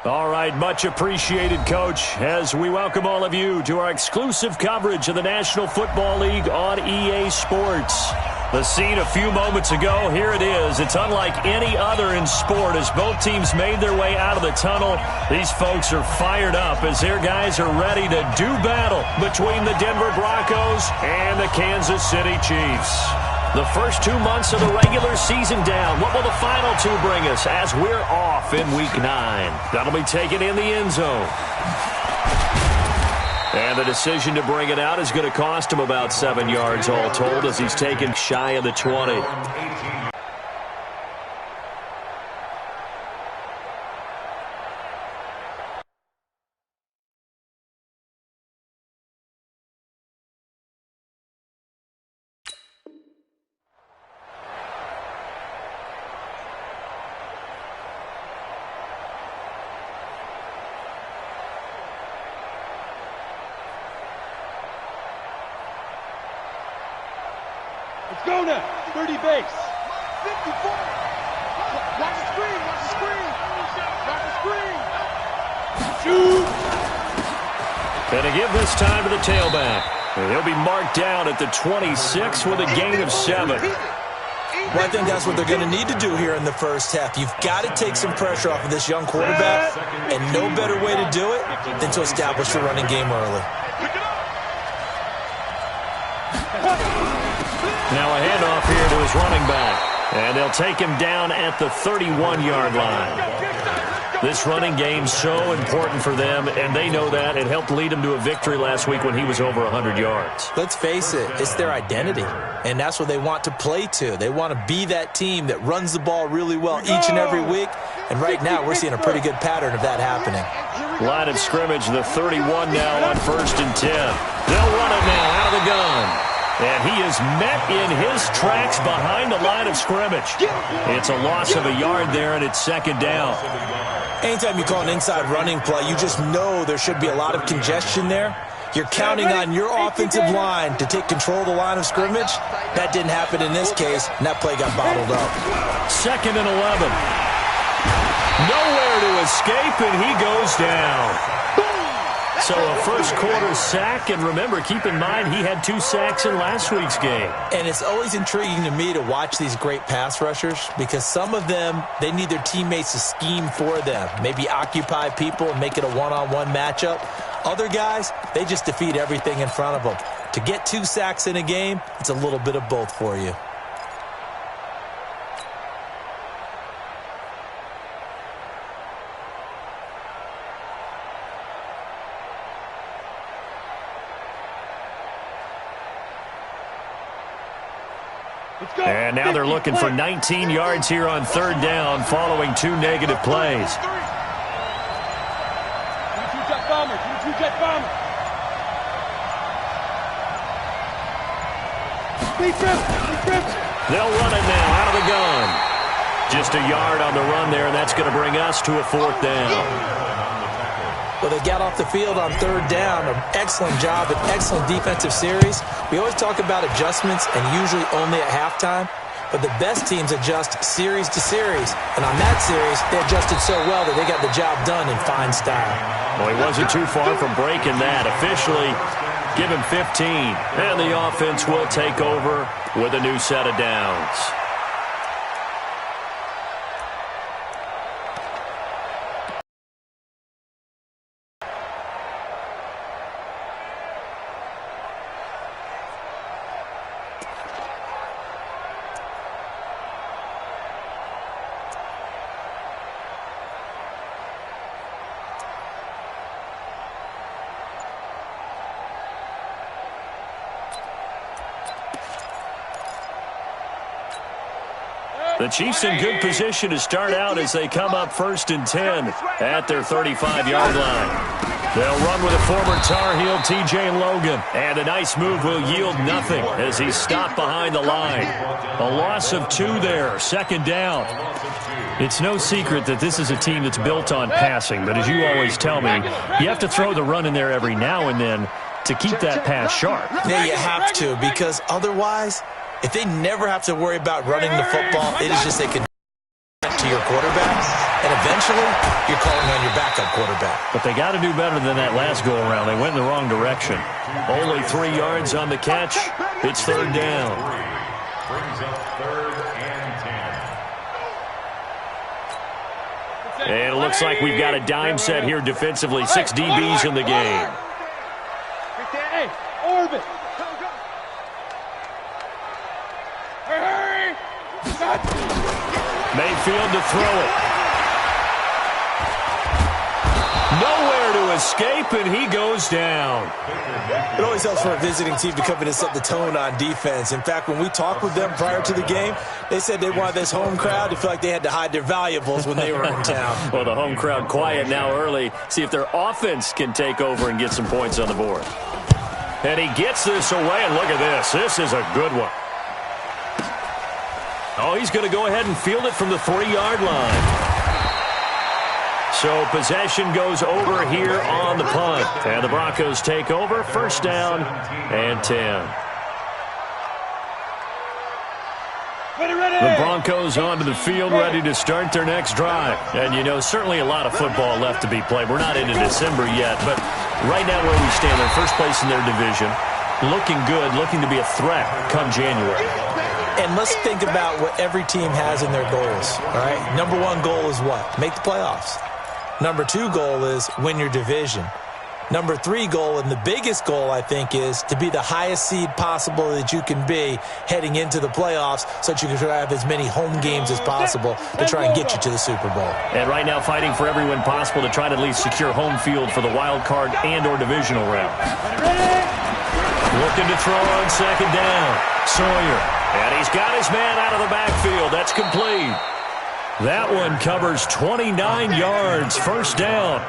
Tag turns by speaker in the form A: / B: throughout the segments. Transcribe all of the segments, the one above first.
A: All right, much appreciated, Coach, as we welcome all of you to our exclusive coverage of the National Football League on EA Sports. The scene a few moments ago, here it is. It's unlike any other in sport as both teams made their way out of the tunnel. These folks are fired up as their guys are ready to do battle between the Denver Broncos and the Kansas City Chiefs. The first 2 months of the regular season down. What will the final two bring us as we're off in Week 9? That'll be taken in the end zone. And the decision to bring it out is going to cost him about 7 yards all told as he's taken shy of the 20.
B: Let's go now. 30 base. 54. Watch the screen. Watch the screen. Watch the screen. Shoot.
A: And to give this time to the tailback. He'll be marked down at the 26 with a gain of 7.
C: Well, I think that's what they're going to need to do here in the first half. You've got to take some pressure off of this young quarterback, and no better way to do it than to establish the running game early.
A: Now a handoff here to his running back. And they'll take him down at the 31-yard line. This running game's so important for them, and they know that. It helped lead him to a victory last week when he was over 100 yards.
C: Let's face it, it's their identity, and that's what they want to play to. They want to be that team that runs the ball really well each and every week, and right now we're seeing a pretty good pattern of that happening.
A: Line of scrimmage, the 31 now on 1st and 10. They'll run it now out of the gun. And he is met in his tracks behind the line of scrimmage. It's a loss of a yard there, and it's 2nd down.
C: Anytime you call an inside running play, you just know there should be a lot of congestion there. You're counting on your offensive line to take control of the line of scrimmage. That didn't happen in this case, and that play got bottled up.
A: 2nd and 11. Nowhere to escape, and he goes down. So a first quarter sack, and remember, keep in mind he had 2 sacks in last week's game.
C: And it's always intriguing to me to watch these great pass rushers because some of them, they need their teammates to scheme for them, maybe occupy people and make it a one-on-one matchup. Other guys, they just defeat everything in front of them. To get 2 sacks in a game, it's a little bit of both for you.
A: And now they're looking for 19 yards here on 3rd down following 2 negative plays.
B: 22-jet bomber. 22-jet bomber.
A: They'll run it now out of the gun. Just a yard on the run there, and that's going to bring us to a 4th down.
C: Well, they got off the field on 3rd down. An excellent job, an excellent defensive series. We always talk about adjustments and usually only at halftime, but the best teams adjust series to series. And on that series, they adjusted so well that they got the job done in fine style.
A: Well, he wasn't too far from breaking that. Officially, give him 15. And the offense will take over with a new set of downs. The Chiefs in good position to start out as they come up 1st and 10 at their 35-yard line. They'll run with a former Tar Heel, T.J. Logan. And a nice move will yield nothing as he's stopped behind the line. A loss of 2 there, 2nd down. It's no secret that this is a team that's built on passing, but as you always tell me, you have to throw the run in there every now and then to keep that pass sharp.
C: Yeah, you have to, because otherwise, if they never have to worry about running the football, it is just a to your quarterback, and eventually you're calling on your backup quarterback.
A: But they got to do better than that last go-around. They went in the wrong direction. Only 3 yards on the catch. It's third down.
B: Brings up 3rd and 10.
A: And it looks like we've got a dime set here defensively. 6 DBs in the game.
B: Hey, Orbit. Hurry!
A: Mayfield to throw it. Nowhere to escape, and he goes down.
C: It always helps for a visiting team to come in and set the tone on defense. In fact, when we talked with them prior to the game, they said they wanted this home crowd to feel like they had to hide their valuables when they were in town.
A: Well, the home crowd quiet now early. See if their offense can take over and get some points on the board. And he gets this away, and look at this. This is a good one. Oh, he's going to go ahead and field it from the 3-yard line. So possession goes over here on the punt. And the Broncos take over. First down and 10. The Broncos onto the field, ready to start their next drive. And, you know, certainly a lot of football left to be played. We're not into December yet, but right now where we stand, they're first place in their division. Looking good, looking to be a threat come January.
C: And let's think about what every team has in their goals, all right? Number 1 goal is what? Make the playoffs. Number 2 goal is win your division. Number 3 goal, and the biggest goal, I think, is to be the highest seed possible that you can be heading into the playoffs so that you can have as many home games as possible to try and get you to the Super Bowl.
A: And right now fighting for every win possible to try to at least secure home field for the wild card and or divisional round. Looking to throw on second down. Sawyer. And he's got his man out of the backfield. That's complete. That one covers 29 yards. First down.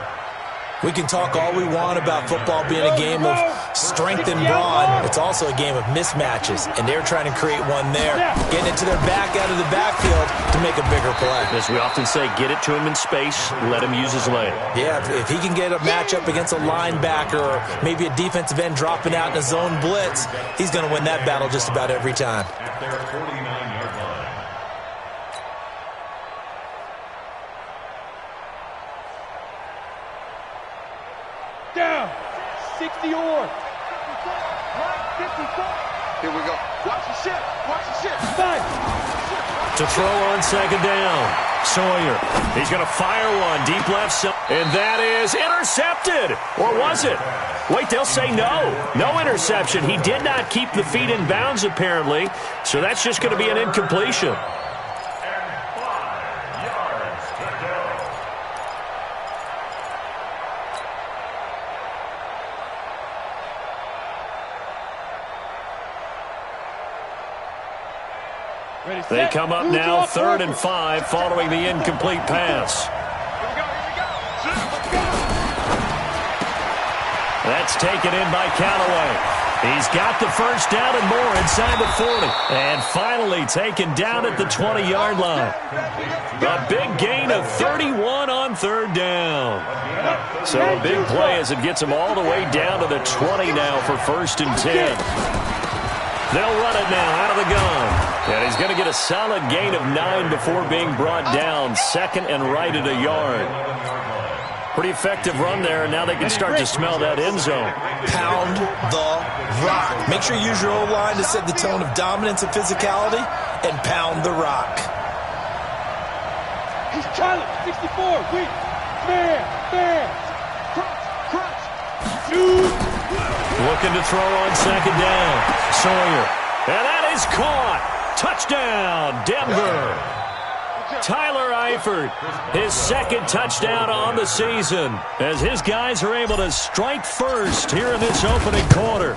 C: We can talk all we want about football being a game of strength and brawn. It's also a game of mismatches, and they're trying to create one there, getting it to their back out of the backfield to make a bigger play.
A: As we often say, get it to him in space, let him use his leg.
C: Yeah, if he can get a matchup against a linebacker or maybe a defensive end dropping out in a zone blitz, he's going to win that battle just about every time.
B: At their 49-yard line. Down. 60 or. 54.
D: Here we go. Watch the shit. Watch the shit.
B: Five.
A: To throw on second down. Sawyer. He's going to fire one deep left side. And that is intercepted. Or was it? Wait, they'll say no. No interception. He did not keep the feet in bounds, apparently. So that's just going to be an incompletion. They come up now 3rd and 5 following the incomplete pass. That's taken in by Callaway. He's got the first down and more inside the 40. And finally taken down at the 20-yard line. A big gain of 31 on 3rd down. So a big play as it gets him all the way down to the 20 now for 1st and 10. They'll run it now out of the gun. And he's going to get a solid gain of 9 before being brought down. 2nd and right at a yard. Pretty effective run there, and now they can start to smell that end zone.
C: Pound the rock. Make sure you use your O-line to set the tone of dominance and physicality, and pound the rock.
B: He's challenged. 64. Weak. Man. Crunch. Shoot.
A: Looking to throw on second down. Sawyer. And that is caught. Touchdown, Denver. Tyler Eifert, his 2nd touchdown on the season, as his guys are able to strike first here in this opening quarter.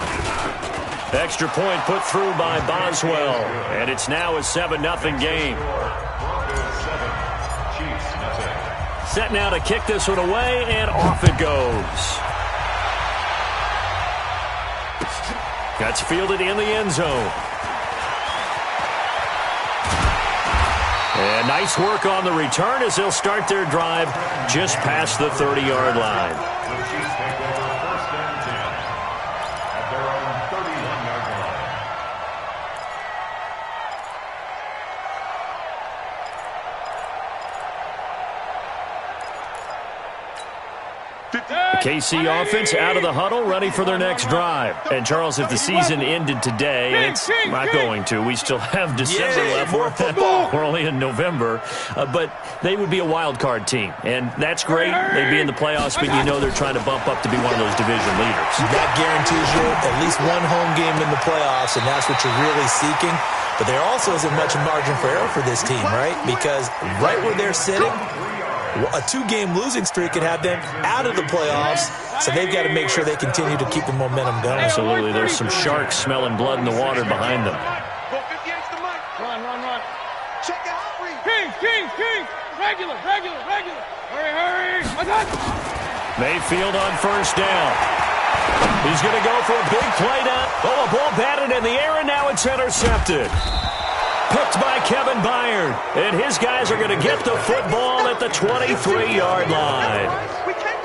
A: Extra point put through by Boswell, and it's now a 7-0 game. Set now to kick this one away, and off it goes. That's fielded in the end zone. And nice work on the return as they'll start their drive just past the 30-yard line.
B: The Chiefs take over 1st and 10 at their own 31-yard line.
A: KC offense out of the huddle, ready for their next drive. And, Charles, if the season ended today, it's not going to. We still have December left. We're only in November. But they would be a wild card team. And that's great. They'd be in the playoffs, but you know they're trying to bump up to be one of those division leaders.
C: That guarantees you at least one home game in the playoffs, and that's what you're really seeking. But there also isn't much margin for error for this team, right? Because right where they're sitting, a 2-game losing streak could have them out of the playoffs, so they've got to make sure they continue to keep the momentum going.
A: Absolutely. There's some sharks smelling blood in the water behind them.
B: Run. Check it out, Reed. King. Regular. Hurry.
A: Mayfield on first down. He's going to go for a big play down. Oh, a ball batted in the air, and now it's intercepted. Picked by Kevin Byard. And his guys are going to get the football at the 23-yard line.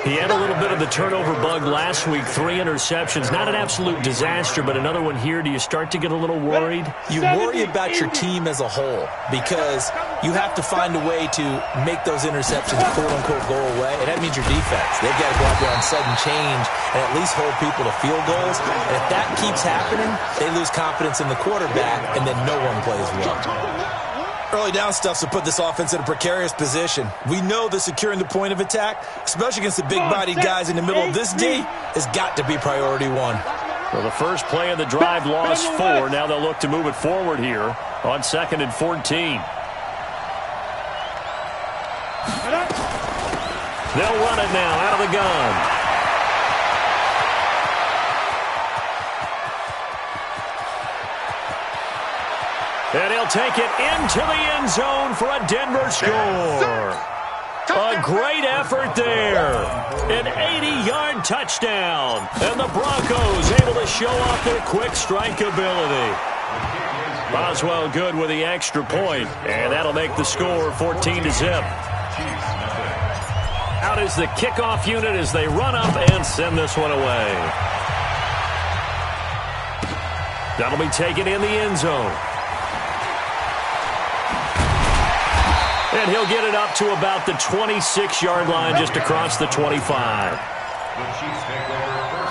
A: He had a little bit of the turnover bug last week, 3 interceptions. Not an absolute disaster, but another one here. Do you start to get a little worried?
C: You worry about your team as a whole because you have to find a way to make those interceptions, quote-unquote, go away, and that means your defense. They've got to go out there on sudden change and at least hold people to field goals. And if that keeps happening, they lose confidence in the quarterback, and then no one plays well. Early down stuff's to put this offense in a precarious position. We know that securing the point of attack, especially against the big-bodied guys in the middle of this D, has got to be priority one.
A: Well, the first play of the drive lost 4. Now they'll look to move it forward here on 2nd and 14. They'll run it now out of the gun. And he'll take it into the end zone for a Denver score. A great effort there. An 80-yard touchdown. And the Broncos able to show off their quick strike ability. Boswell good with the extra point, and that'll make the score 14-0. Out is the kickoff unit as they run up and send this one away. That'll be taken in the end zone. And he'll get it up to about the 26-yard line, just across the 25.
E: The Chiefs take over